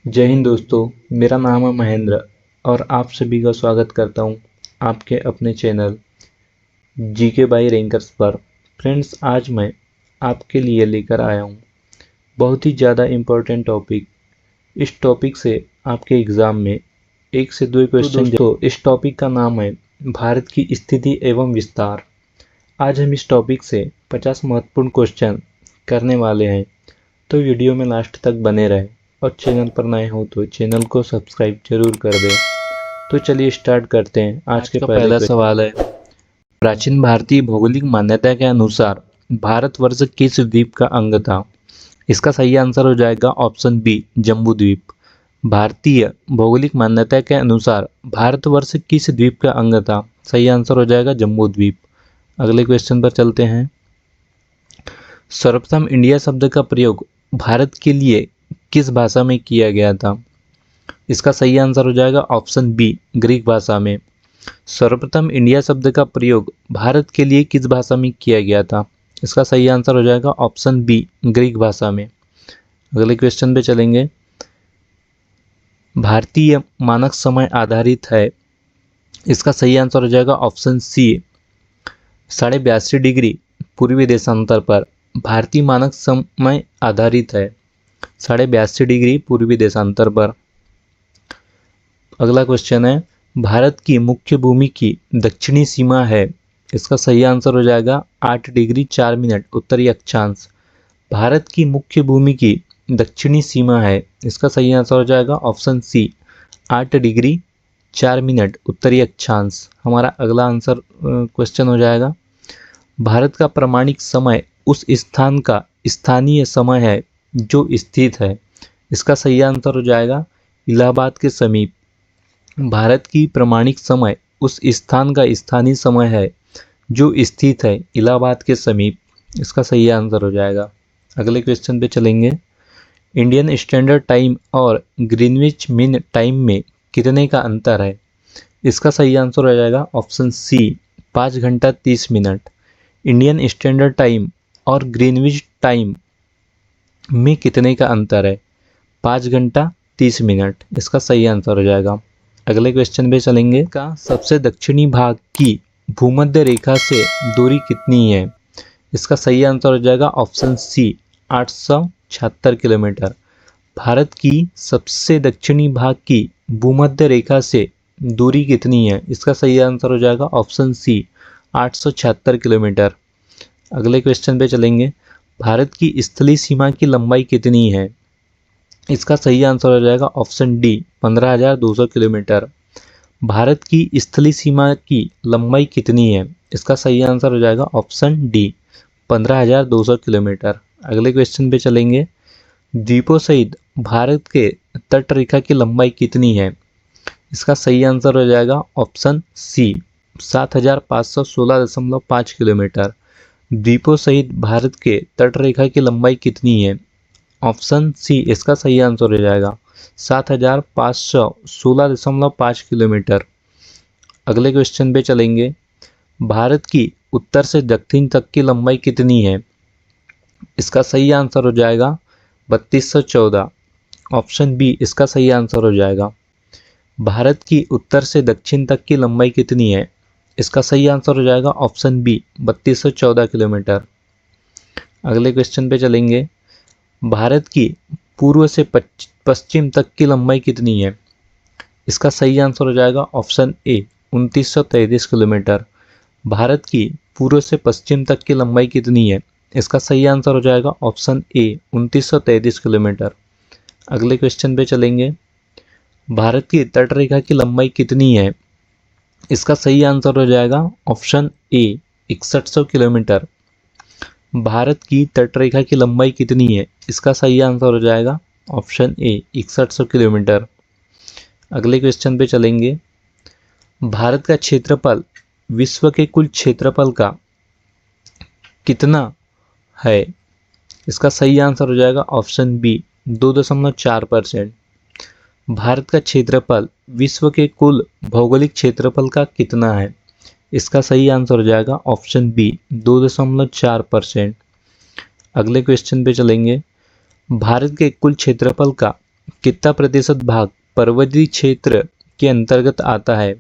जय हिंद दोस्तों। मेरा नाम है महेंद्र और आप सभी का स्वागत करता हूं आपके अपने चैनल जीके बाई रैंकर्स पर। फ्रेंड्स, आज मैं आपके लिए लेकर आया हूं बहुत ही ज़्यादा इम्पोर्टेंट टॉपिक। इस टॉपिक से आपके एग्ज़ाम में एक से दो क्वेश्चन। तो इस टॉपिक का नाम है भारत की स्थिति एवं विस्तार। आज हम इस टॉपिक से 50 महत्वपूर्ण क्वेश्चन करने वाले हैं, तो वीडियो में लास्ट तक बने रहें और चैनल पर नए हो तो चैनल को सब्सक्राइब जरूर कर दें। तो चलिए स्टार्ट करते हैं। आज का पहला सवाल है, प्राचीन भारतीय भौगोलिक मान्यता के अनुसार भारतवर्ष किस द्वीप का अंग था? इसका सही आंसर हो जाएगा ऑप्शन बी, जम्बू द्वीप। भारतीय भौगोलिक मान्यता के अनुसार भारतवर्ष किस द्वीप का अंग था? सही आंसर हो जाएगा जम्बू द्वीप। अगले क्वेश्चन पर चलते हैं। सर्वप्रथम इंडिया शब्द का प्रयोग भारत के लिए किस भाषा में किया गया था? इसका सही आंसर हो जाएगा ऑप्शन बी, ग्रीक भाषा में। सर्वप्रथम इंडिया शब्द का प्रयोग भारत के लिए किस भाषा में किया गया था? इसका सही आंसर हो जाएगा ऑप्शन बी, ग्रीक भाषा में। अगले क्वेश्चन पे चलेंगे। भारतीय मानक समय आधारित है, इसका सही आंसर हो जाएगा ऑप्शन सी, 82.5 डिग्री पूर्वी देशांतर पर भारतीय मानक समय आधारित है, 82.5 डिग्री पूर्वी देशांतर पर। अगला क्वेश्चन है, भारत की मुख्य भूमि की दक्षिणी सीमा है, इसका सही आंसर हो जाएगा 8 डिग्री 4 मिनट उत्तरी अक्षांश। भारत की मुख्य भूमि की दक्षिणी सीमा है, इसका सही आंसर हो जाएगा ऑप्शन सी, 8 डिग्री 4 मिनट उत्तरी अक्षांश। हमारा अगला आंसर क्वेश्चन हो जाएगा, भारत का प्रमाणिक समय उस स्थान का स्थानीय समय है जो स्थित है, इसका सही आंसर हो जाएगा इलाहाबाद के समीप। भारत की प्रमाणिक समय उस स्थान का स्थानीय समय है जो स्थित है इलाहाबाद के समीप, इसका सही आंसर हो जाएगा। अगले क्वेश्चन पे चलेंगे। इंडियन स्टैंडर्ड टाइम और ग्रीनविच मीन टाइम में कितने का अंतर है? इसका सही आंसर हो जाएगा ऑप्शन सी, 5 घंटा 30 मिनट। इंडियन स्टैंडर्ड टाइम और ग्रीनविच टाइम में कितने का अंतर है? 5 घंटा 30 मिनट, इसका सही आंसर हो जाएगा। अगले क्वेश्चन पे चलेंगे। का सबसे दक्षिणी भाग की भूमध्य रेखा से दूरी कितनी है? इसका सही आंसर हो जाएगा ऑप्शन सी, 876 किलोमीटर। भारत की सबसे दक्षिणी भाग की भूमध्य रेखा से दूरी कितनी है? इसका सही आंसर हो जाएगा ऑप्शन सी, 876 किलोमीटर। अगले क्वेश्चन पे चलेंगे। भारत की स्थलीय सीमा की लंबाई कितनी है? इसका सही आंसर हो जाएगा ऑप्शन डी, 15,200 किलोमीटर। भारत की स्थलीय सीमा की लंबाई कितनी है? इसका सही आंसर हो जाएगा ऑप्शन डी, 15,200 किलोमीटर। अगले क्वेश्चन पे चलेंगे। द्वीपों सहित भारत के तट रेखा की लंबाई कितनी है? इसका सही आंसर हो जाएगा ऑप्शन सी, 7,516.5 किलोमीटर। द्वीपों सहित भारत के तट रेखा की लंबाई कितनी है? ऑप्शन सी इसका सही आंसर हो जाएगा 7,516.5 किलोमीटर। अगले क्वेश्चन पे चलेंगे। भारत की उत्तर से दक्षिण तक की लंबाई कितनी है? इसका सही आंसर हो जाएगा 3214। ऑप्शन बी इसका सही आंसर हो जाएगा। भारत की उत्तर से दक्षिण तक की लंबाई कितनी है? इसका सही आंसर हो जाएगा ऑप्शन बी, 3214 किलोमीटर। अगले क्वेश्चन पे चलेंगे। भारत की पूर्व से पश्चिम तक की लंबाई कितनी है? इसका सही आंसर हो जाएगा ऑप्शन ए, 2933 किलोमीटर। भारत की पूर्व से पश्चिम तक की लंबाई कितनी है? इसका सही आंसर हो जाएगा ऑप्शन ए, 2933 किलोमीटर। अगले क्वेश्चन पे चलेंगे। भारत की तट रेखा की लंबाई कितनी है? इसका सही आंसर हो जाएगा ऑप्शन ए, 6100 किलोमीटर। भारत की तट रेखा की लंबाई कितनी है? इसका सही आंसर हो जाएगा ऑप्शन ए, 6100 किलोमीटर। अगले क्वेश्चन पे चलेंगे। भारत का क्षेत्रफल विश्व के कुल क्षेत्रफल का कितना है? इसका सही आंसर हो जाएगा ऑप्शन बी, 2.4%। भारत का क्षेत्रफल विश्व के कुल भौगोलिक क्षेत्रफल का कितना है? इसका सही आंसर हो जाएगा ऑप्शन बी, 2.4%। अगले क्वेश्चन पे चलेंगे। भारत के कुल क्षेत्रफल का कितना प्रतिशत भाग पर्वतीय क्षेत्र के अंतर्गत आता है?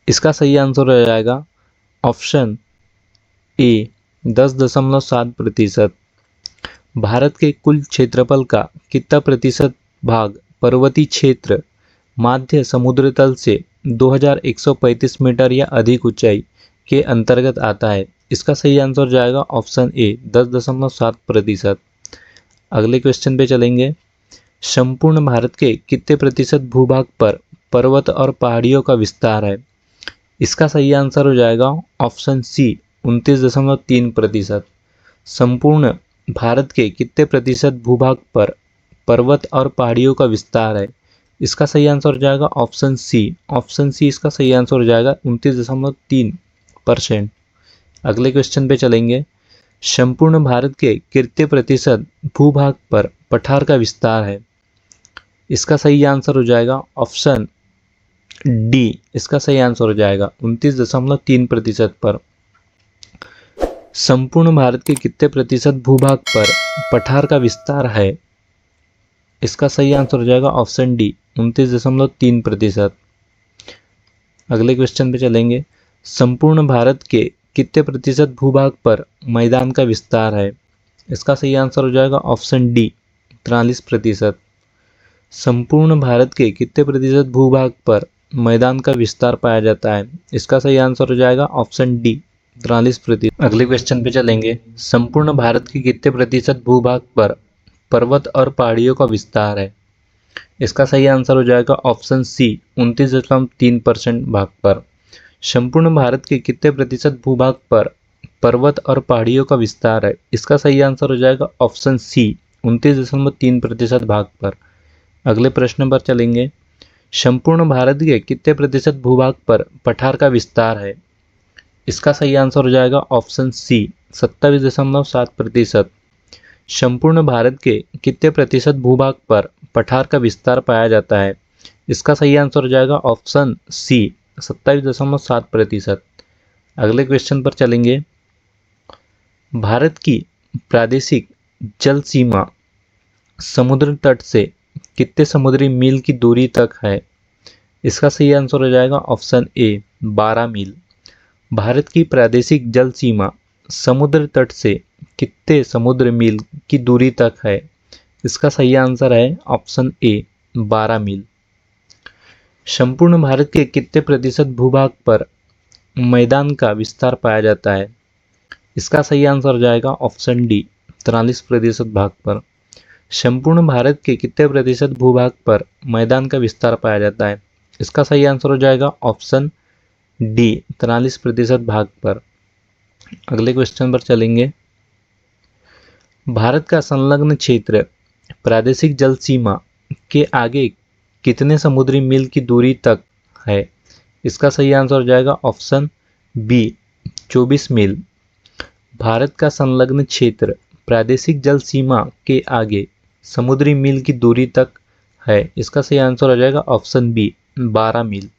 इसका सही आंसर हो जाएगा ऑप्शन ए 10.7%। भारत के कुल क्षेत्रफल का कितना प्रतिशत भाग पर्वतीय क्षेत्र माध्य समुद्र तल से 2135 मीटर या अधिक ऊंचाई के अंतर्गत आता है? इसका सही आंसर हो जाएगा ऑप्शन ए 10.7%। अगले क्वेश्चन पे चलेंगे। संपूर्ण भारत के कितने प्रतिशत भूभाग पर पर्वत और पहाड़ियों का विस्तार है? इसका सही आंसर हो जाएगा ऑप्शन सी 29.3%। संपूर्ण भारत के कितने प्रतिशत भूभाग पर पर्वत और पहाड़ियों का विस्तार है? इसका सही आंसर हो जाएगा ऑप्शन सी। ऑप्शन सी इसका सही आंसर हो जाएगा 29.3%। अगले क्वेश्चन पे चलेंगे। संपूर्ण भारत के कितने प्रतिशत भूभाग पर पठार का विस्तार है? इसका सही आंसर हो जाएगा ऑप्शन डी। इसका सही आंसर हो जाएगा 29.3% पर। संपूर्ण भारत के कितने प्रतिशत भूभाग पर पठार का विस्तार है? इसका सही आंसर हो जाएगा ऑप्शन डी 29.3%। अगले क्वेश्चन पे चलेंगे। संपूर्ण भारत के कितने प्रतिशत भूभाग पर मैदान का विस्तार है? इसका सही आंसर हो जाएगा ऑप्शन डी 43%। संपूर्ण भारत के कितने प्रतिशत भूभाग पर मैदान का विस्तार पाया जाता है? इसका सही आंसर हो जाएगा ऑप्शन डी 43%। अगले क्वेश्चन पे चलेंगे। संपूर्ण भारत के कितने प्रतिशत भूभाग पर पर्वत और पहाड़ियों का विस्तार है? इसका सही आंसर हो जाएगा ऑप्शन सी 29.3% भाग पर। संपूर्ण भारत के कितने प्रतिशत भूभाग पर पर्वत और पहाड़ियों का विस्तार है? इसका सही आंसर हो जाएगा ऑप्शन सी 29.3% भाग पर। अगले प्रश्न पर चलेंगे। संपूर्ण भारत के कितने प्रतिशत भूभाग पर पठार का विस्तार है? इसका सही आंसर हो जाएगा ऑप्शन सी 27.7%। संपूर्ण भारत के कितने प्रतिशत भूभाग पर पठार का विस्तार पाया जाता है? इसका सही आंसर हो जाएगा ऑप्शन सी 27.7%। अगले क्वेश्चन पर चलेंगे। भारत की प्रादेशिक जल सीमा समुद्र तट से कितने समुद्री मील की दूरी तक है? इसका सही आंसर हो जाएगा ऑप्शन ए 12 मील। भारत की प्रादेशिक जल सीमा समुद्र तट से कितने समुद्र मील की दूरी तक है? इसका सही आंसर है ऑप्शन ए 12 मील। संपूर्ण भारत के कितने प्रतिशत भूभाग पर मैदान का विस्तार पाया जाता है? इसका सही आंसर हो जाएगा ऑप्शन डी 43% भाग पर। संपूर्ण भारत के कितने प्रतिशत भूभाग पर मैदान का विस्तार पाया जाता है? इसका सही आंसर हो जाएगा ऑप्शन डी 43% भाग पर। अगले क्वेश्चन पर चलेंगे। भारत का संलग्न क्षेत्र प्रादेशिक जल सीमा के आगे कितने समुद्री मील की दूरी तक है? इसका सही आंसर हो जाएगा ऑप्शन बी 24 मील। भारत का संलग्न क्षेत्र प्रादेशिक जल सीमा के आगे समुद्री मील की दूरी तक है। इसका सही आंसर हो जाएगा ऑप्शन बी 12 मील।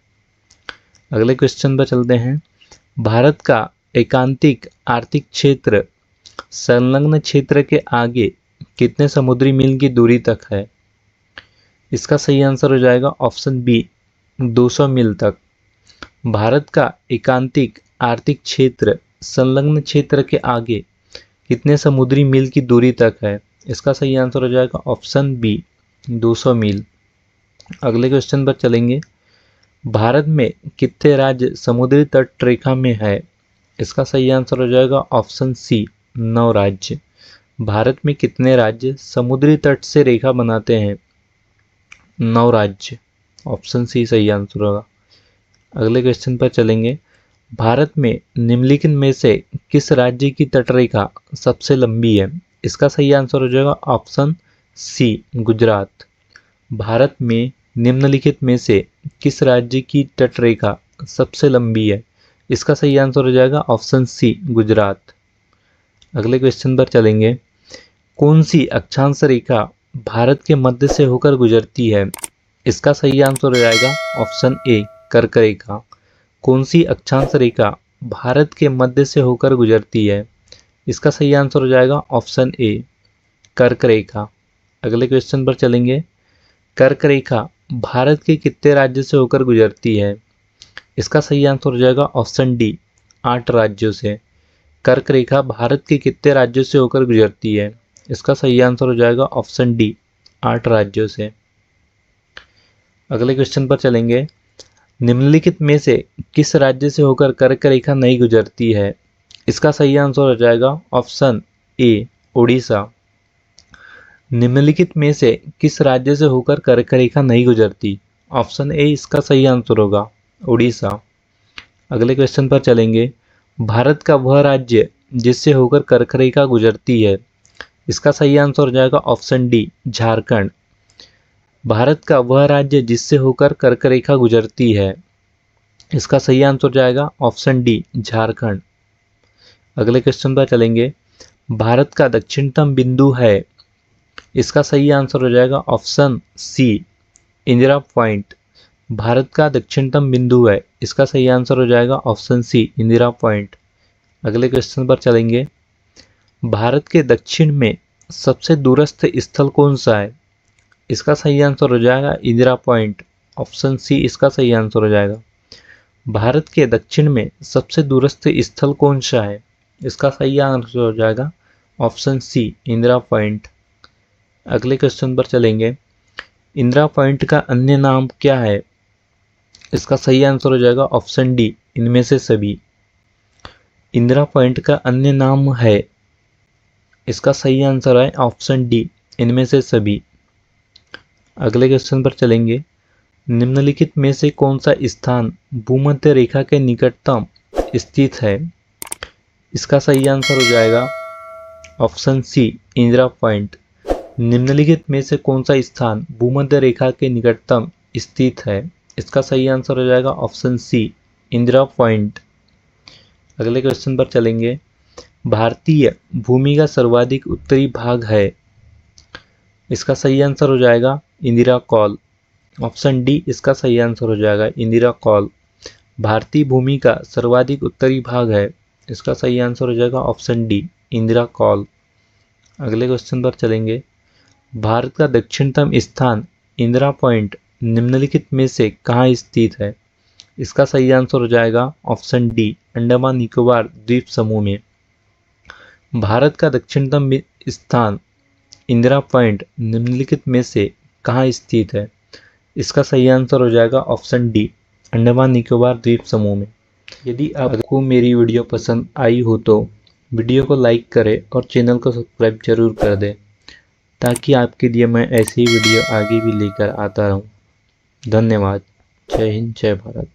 अगले क्वेश्चन पर चलते हैं। भारत का एकांतिक आर्थिक क्षेत्र संलग्न क्षेत्र के आगे कितने समुद्री मील की दूरी तक है? इसका सही आंसर हो जाएगा ऑप्शन बी 200 मील तक। भारत का एकांतिक आर्थिक क्षेत्र संलग्न क्षेत्र के आगे कितने समुद्री मील की दूरी तक है? इसका सही आंसर हो जाएगा ऑप्शन बी 200 मील। अगले क्वेश्चन पर चलेंगे। भारत में कितने राज्य समुद्री तट रेखा में है? इसका सही आंसर हो जाएगा ऑप्शन सी 9 राज्य। भारत में कितने राज्य समुद्री तट से रेखा बनाते हैं? 9 राज्य। ऑप्शन सी सही आंसर होगा। अगले क्वेश्चन पर चलेंगे। भारत में निम्नलिखित में से किस राज्य की तटरेखा सबसे लंबी है? इसका सही आंसर हो जाएगा ऑप्शन सी गुजरात। भारत में निम्नलिखित में से किस राज्य की तटरेखा सबसे लंबी है? इसका सही आंसर हो जाएगा ऑप्शन सी गुजरात। अगले क्वेश्चन पर चलेंगे। कौन सी अक्षांश रेखा भारत के मध्य से होकर गुजरती है? इसका सही आंसर हो जाएगा ऑप्शन ए कर्क रेखा। कौन सी अक्षांश रेखा भारत के मध्य से होकर गुजरती है? इसका सही आंसर हो जाएगा ऑप्शन ए कर्क रेखा। अगले क्वेश्चन पर चलेंगे। कर्क रेखा भारत के कितने राज्य से होकर गुजरती है? इसका सही आंसर हो जाएगा ऑप्शन डी, 8 राज्यों से। कर्क रेखा भारत के कितने राज्यों से होकर गुजरती है? इसका सही आंसर हो जाएगा ऑप्शन डी, 8 राज्यों से। अगले क्वेश्चन पर चलेंगे। निम्नलिखित में से किस राज्य से होकर कर्क रेखा नहीं गुजरती है? इसका सही आंसर हो जाएगा ऑप्शन ए, उड़ीसा। निम्नलिखित में से किस राज्य से होकर कर्क रेखा नहीं गुजरती? ऑप्शन ए इसका सही आंसर होगा, उड़ीसा। अगले क्वेश्चन पर चलेंगे। भारत का वह राज्य जिससे होकर कर्क रेखा गुजरती है? इसका सही आंसर हो जाएगा ऑप्शन डी, झारखंड। भारत का वह राज्य जिससे होकर कर्क रेखा गुजरती है, इसका सही आंसर हो जाएगा ऑप्शन डी, झारखंड। अगले क्वेश्चन पर चलेंगे। भारत का दक्षिणतम बिंदु है? इसका सही आंसर हो जाएगा ऑप्शन सी, इंदिरा पॉइंट। भारत का दक्षिणतम बिंदु है, इसका सही आंसर हो जाएगा ऑप्शन सी, इंदिरा पॉइंट। अगले क्वेश्चन पर चलेंगे। भारत के दक्षिण में सबसे दूरस्थ स्थल कौन सा है? इसका सही आंसर हो जाएगा इंदिरा पॉइंट, ऑप्शन सी इसका सही आंसर हो जाएगा। भारत के दक्षिण में सबसे दूरस्थ स्थल कौन सा है? इसका सही आंसर हो जाएगा ऑप्शन सी, इंदिरा पॉइंट। अगले क्वेश्चन पर चलेंगे। इंदिरा पॉइंट का अन्य नाम क्या है? इसका सही आंसर हो जाएगा ऑप्शन डी, इनमें से सभी। इंदिरा पॉइंट का अन्य नाम है, इसका सही आंसर है ऑप्शन डी, इनमें से सभी। अगले क्वेश्चन पर चलेंगे। निम्नलिखित में से कौन सा स्थान भूमध्य रेखा के निकटतम स्थित है? इसका सही आंसर हो जाएगा ऑप्शन सी, इंदिरा पॉइंट। निम्नलिखित में से कौन सा स्थान भूमध्य रेखा के निकटतम स्थित है? इसका सही आंसर हो जाएगा ऑप्शन सी, इंदिरा पॉइंट। अगले क्वेश्चन पर चलेंगे। भारतीय भूमि का सर्वाधिक उत्तरी भाग है? इसका सही आंसर हो जाएगा इंदिरा कॉल, ऑप्शन डी इसका सही आंसर हो जाएगा, इंदिरा कॉल। भारतीय भूमि का सर्वाधिक उत्तरी भाग है, इसका सही आंसर हो जाएगा ऑप्शन डी, इंदिरा कॉल। अगले क्वेश्चन पर चलेंगे। भारत का दक्षिणतम स्थान इंदिरा पॉइंट निम्नलिखित में से कहाँ स्थित है? इसका सही आंसर हो जाएगा ऑप्शन डी, अंडमान निकोबार द्वीप समूह में। भारत का दक्षिणतम स्थान इंदिरा पॉइंट निम्नलिखित में से कहाँ स्थित है? इसका सही आंसर हो जाएगा ऑप्शन डी, अंडमान निकोबार द्वीप समूह में। यदि आपको मेरी वीडियो पसंद आई हो तो वीडियो को लाइक करें और चैनल को सब्सक्राइब जरूर कर दें, ताकि आपके लिए मैं ऐसी ही वीडियो आगे भी लेकर आता रहूं। धन्यवाद। जय हिंद, जय भारत।